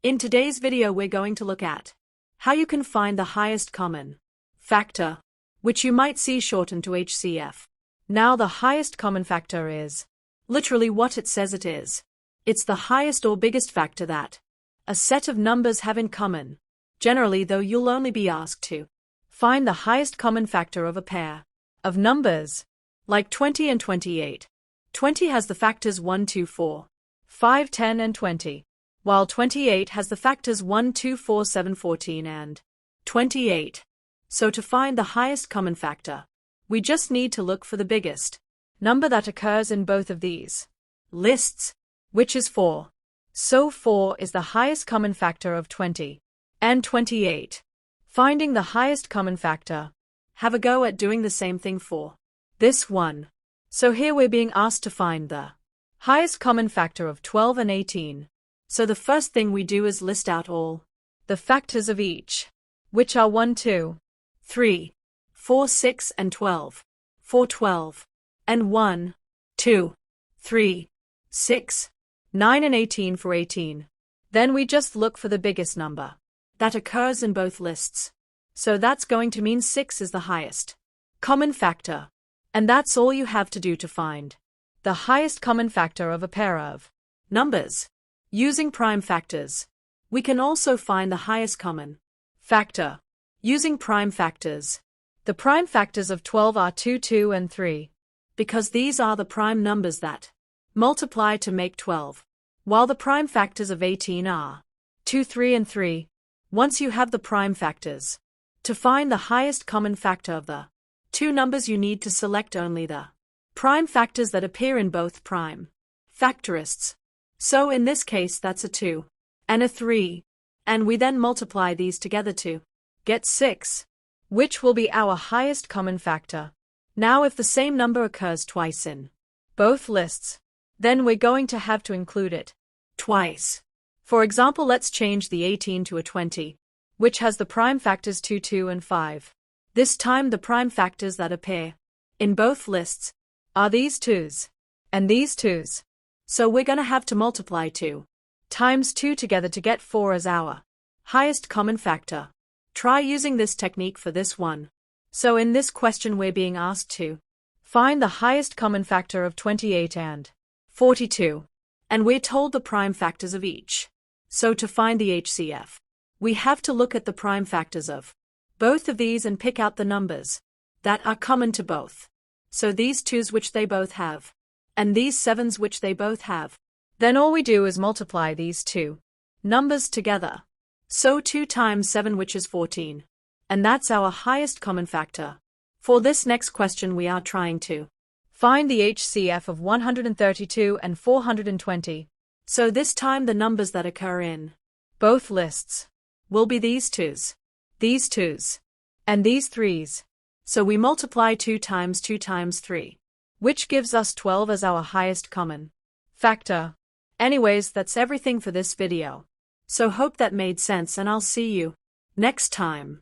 In today's video we're going to look at how you can find the highest common factor, which you might see shortened to HCF. Now the highest common factor is literally what it says it is. It's the highest or biggest factor that a set of numbers have in common. Generally though, you'll only be asked to find the highest common factor of a pair of numbers, like 20 and 28. 20 has the factors 1, 2, 4, 5, 10 and 20, while 28 has the factors 1, 2, 4, 7, 14 and 28. So to find the highest common factor, we just need to look for the biggest number that occurs in both of these lists, which is 4. So 4 is the highest common factor of 20 and 28. Finding the highest common factor. Have a go at doing the same thing for this one. So here we're being asked to find the highest common factor of 12 and 18. So the first thing we do is list out all the factors of each, which are 1, 2, 3, 4, 6 and 12, 4, 12, and 1, 2, 3, 6, 9 and 18 for 18. Then we just look for the biggest number that occurs in both lists. So that's going to mean 6 is the highest common factor. And that's all you have to do to find the highest common factor of a pair of numbers. Using prime factors, we can also find the highest common factor. Using prime factors, the prime factors of 12 are 2, 2 and 3, because these are the prime numbers that multiply to make 12, while the prime factors of 18 are 2, 3 and 3. Once you have the prime factors, to find the highest common factor of the two numbers you need to select only the prime factors that appear in both prime factorists. So in this case that's a 2 and a 3, and we then multiply these together to get 6, which will be our highest common factor. Now if the same number occurs twice in both lists, then we're going to have to include it twice. For example, let's change the 18 to a 20, which has the prime factors 2, 2 and 5. This time the prime factors that appear in both lists are these 2's and these 2's. So we're going to have to multiply 2 times 2 together to get 4 as our highest common factor. Try using this technique for this one. So in this question we're being asked to find the highest common factor of 28 and 42. And we're told the prime factors of each. So to find the HCF, we have to look at the prime factors of both of these and pick out the numbers that are common to both. So these 2's which they both have, and these 7's which they both have. Then all we do is multiply these two numbers together. So 2 times 7, which is 14. And that's our highest common factor. For this next question we are trying to find the HCF of 132 and 420. So this time the numbers that occur in both lists will be these 2's, these 2's, and these 3's. So we multiply 2 times 2 times 3, which gives us 12 as our highest common factor. Anyways, that's everything for this video. So hope that made sense, and I'll see you next time.